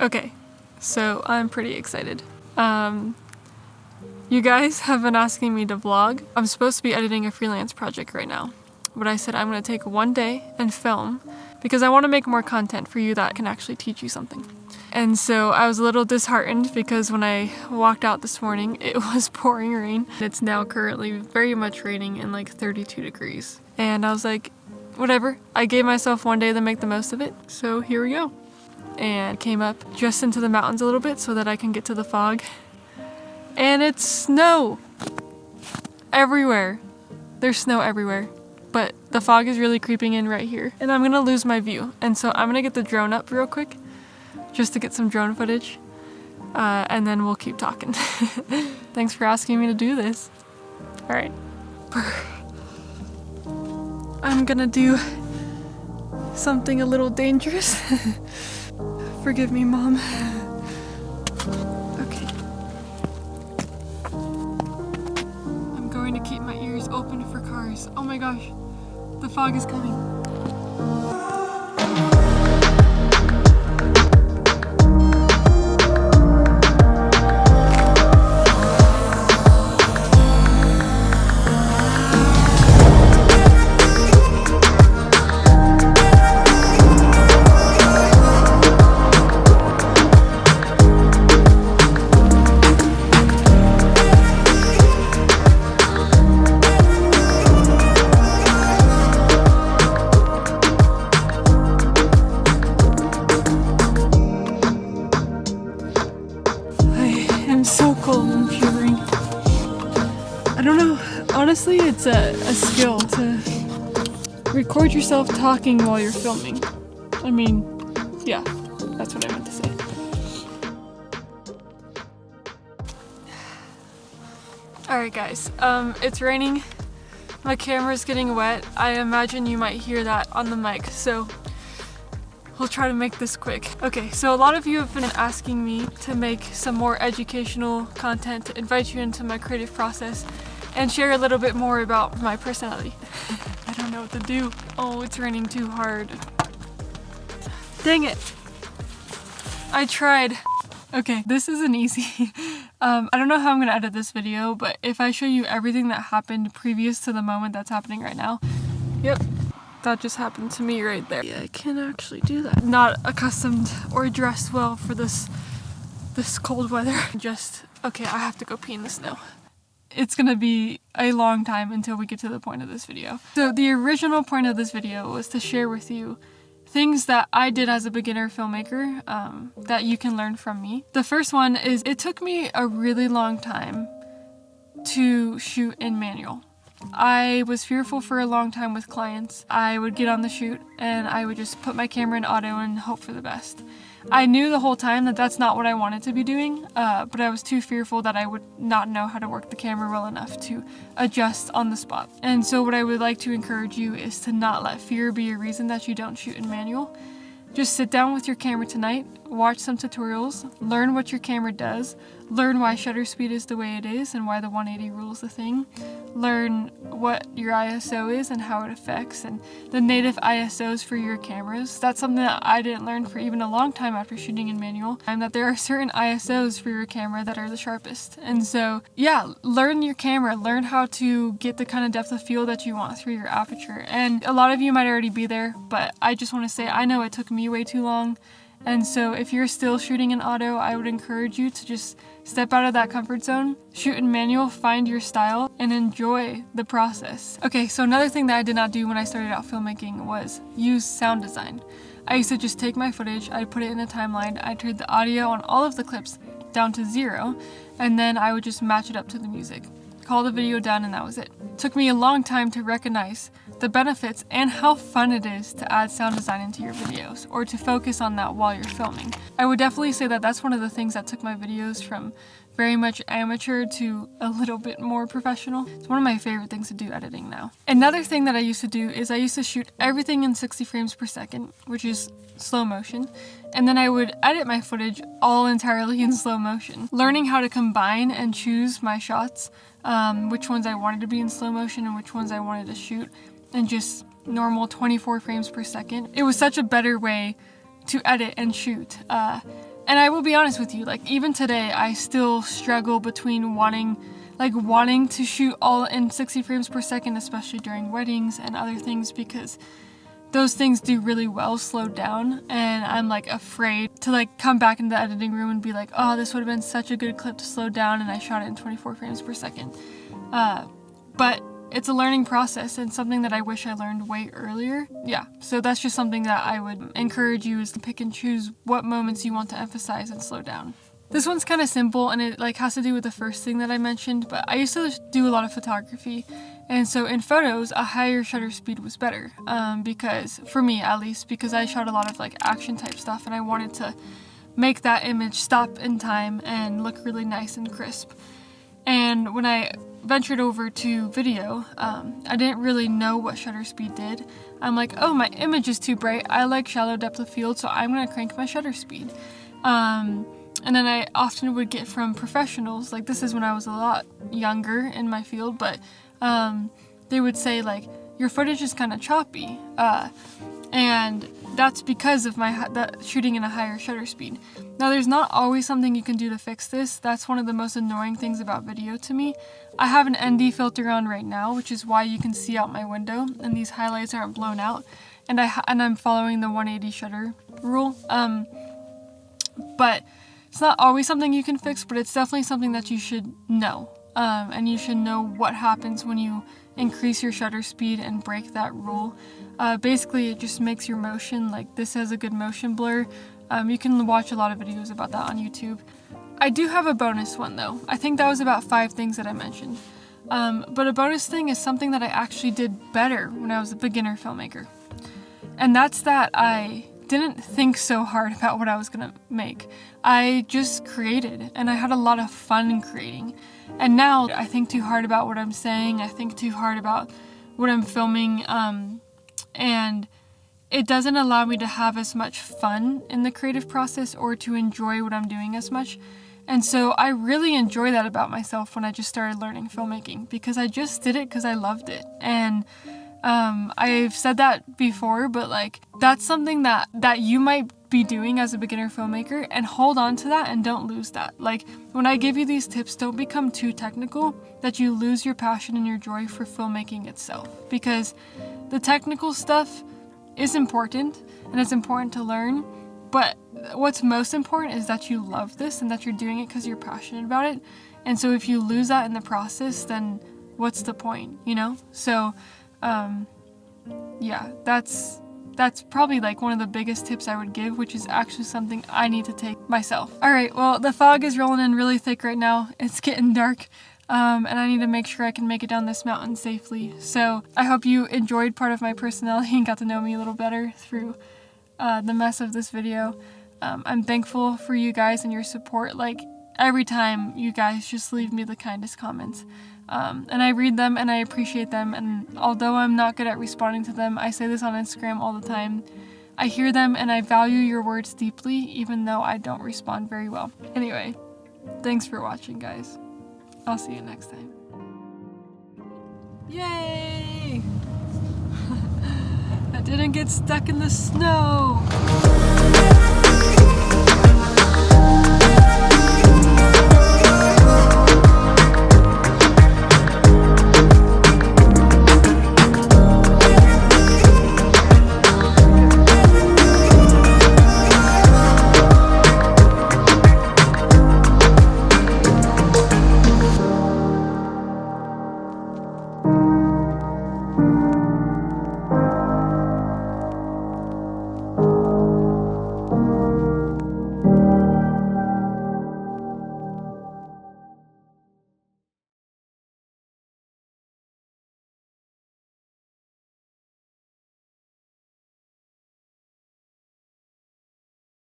Okay, so I'm pretty excited. You guys have been asking me to vlog. I'm supposed to be editing a freelance project right now, but I said I'm gonna take one day and film because I want to make more content for you that can actually teach you something. And so I was a little disheartened because when I walked out this morning, it was pouring rain. It's now currently very much raining and like 32 degrees. And I was like, whatever. I gave myself one day to make the most of it. So here we go. And came up just into the mountains a little bit so that I can get to the fog. And it's snow everywhere. There's snow everywhere. But the fog is really creeping in right here. And I'm gonna lose my view. And so I'm gonna get the drone up real quick just to get some drone footage. And then we'll keep talking. Thanks for asking me to do this. All right. I'm gonna do something a little dangerous. Forgive me, Mom. Okay. I'm going to keep my ears open for cars. Oh my gosh, the fog is coming. Honestly, it's a skill to record yourself talking while you're filming. I mean, yeah, that's what I meant to say. Alright guys, it's raining. My camera's getting wet. I imagine you might hear that on the mic, so we'll try to make this quick. Okay, so a lot of you have been asking me to make some more educational content to invite you into my creative process and share a little bit more about my personality. I don't know what to do. Oh, it's raining too hard. Dang it. I tried. Okay, this isn't easy. I don't know how I'm gonna edit this video, but if I show you everything that happened previous to the moment that's happening right now, yep, that just happened to me right there. Yeah, I can actually do that. Not accustomed or dressed well for this cold weather. Okay, I have to go pee in the snow. It's gonna be a long time until we get to the point of this video. So the original point of this video was to share with you things that I did as a beginner filmmaker that you can learn from me. The first one is it took me a really long time to shoot in manual. I was fearful for a long time with clients. I would get on the shoot and I would just put my camera in auto and hope for the best. I knew the whole time that that's not what I wanted to be doing, but I was too fearful that I would not know how to work the camera well enough to adjust on the spot. And so what I would like to encourage you is to not let fear be a reason that you don't shoot in manual. Just sit down with your camera tonight, watch some tutorials, learn what your camera does, learn why shutter speed is the way it is and why the 180 rule is the thing, learn what your ISO is and how it affects, and the native ISOs for your cameras. That's something that I didn't learn for even a long time after shooting in manual, and that there are certain ISOs for your camera that are the sharpest. And so, yeah, learn your camera, learn how to get the kind of depth of field that you want through your aperture. And a lot of you might already be there, but I just want to say I know it took me way too long. And so if you're still shooting in auto, I would encourage you to just step out of that comfort zone, shoot in manual, find your style, and enjoy the process. Okay, so another thing that I did not do when I started out filmmaking was use sound design. I used to just take my footage, I'd put it in a timeline, I'd turn the audio on all of the clips down to 0, and then I would just match it up to the music. Call the video down, and that was it. It took me a long time to recognize the benefits and how fun it is to add sound design into your videos, or to focus on that while you're filming. I would definitely say that that's one of the things that took my videos from very much amateur to a little bit more professional. It's one of my favorite things to do editing now. Another thing that I used to do is I used to shoot everything in 60 frames per second, which is slow motion, and then I would edit my footage all entirely in slow motion. Learning how to combine and choose my shots, which ones I wanted to be in slow motion and which ones I wanted to shoot in just normal 24 frames per second. It was such a better way to edit and shoot. And I will be honest with you, like even today, I still struggle between wanting to shoot all in 60 frames per second, especially during weddings and other things, because those things do really well slowed down, and I'm like afraid to like come back into the editing room and be like, oh, this would have been such a good clip to slow down, and I shot it in 24 frames per second. But it's a learning process and something that I wish I learned way earlier. Yeah, so that's just something that I would encourage you, is to pick and choose what moments you want to emphasize and slow down. This one's kind of simple, and it like has to do with the first thing that I mentioned, but I used to do a lot of photography, and so in photos a higher shutter speed was better, because for me at least, because I shot a lot of like action type stuff and I wanted to make that image stop in time and look really nice and crisp. And when I ventured over to video, I didn't really know what shutter speed did. I'm like, oh, my image is too bright, I like shallow depth of field, so I'm gonna crank my shutter speed. And then I often would get from professionals, like this is when I was a lot younger in my field, but they would say like, your footage is kind of choppy, and that's because of that shooting in a higher shutter speed. Now there's not always something you can do to fix this. That's one of the most annoying things about video to me. I have an ND filter on right now, which is why you can see out my window and these highlights aren't blown out, and I'm following the 180 shutter rule. But it's not always something you can fix, but it's definitely something that you should know. And you should know what happens when you increase your shutter speed and break that rule. Basically, it just makes your motion, like this has a good motion blur. You can watch a lot of videos about that on YouTube. I do have a bonus one though. I think that was about 5 things that I mentioned. But a bonus thing is something that I actually did better when I was a beginner filmmaker. And that's that I didn't think so hard about what I was gonna make. I just created, and I had a lot of fun creating. And now I think too hard about what I'm saying, I think too hard about what I'm filming, and it doesn't allow me to have as much fun in the creative process or to enjoy what I'm doing as much. And so I really enjoy that about myself when I just started learning filmmaking, because I just did it because I loved it. And I've said that before, but like that's something that you might be doing as a beginner filmmaker, and hold on to that and don't lose that. Like when I give you these tips, don't become too technical that you lose your passion and your joy for filmmaking itself, because the technical stuff is important and it's important to learn, but what's most important is that you love this and that you're doing it because you're passionate about it. And so if you lose that in the process, then what's the point, you know? So yeah, that's probably like one of the biggest tips I would give, which is actually something I need to take myself. Alright, well the fog is rolling in really thick right now. It's getting dark, and I need to make sure I can make it down this mountain safely. So I hope you enjoyed part of my personality and got to know me a little better through the mess of this video. I'm thankful for you guys and your support. Like every time you guys just leave me the kindest comments. And I read them and I appreciate them, and although I'm not good at responding to them, I say this on Instagram all the time, I hear them and I value your words deeply, even though I don't respond very well. Anyway, thanks for watching, guys. I'll see you next time. Yay! I didn't get stuck in the snow!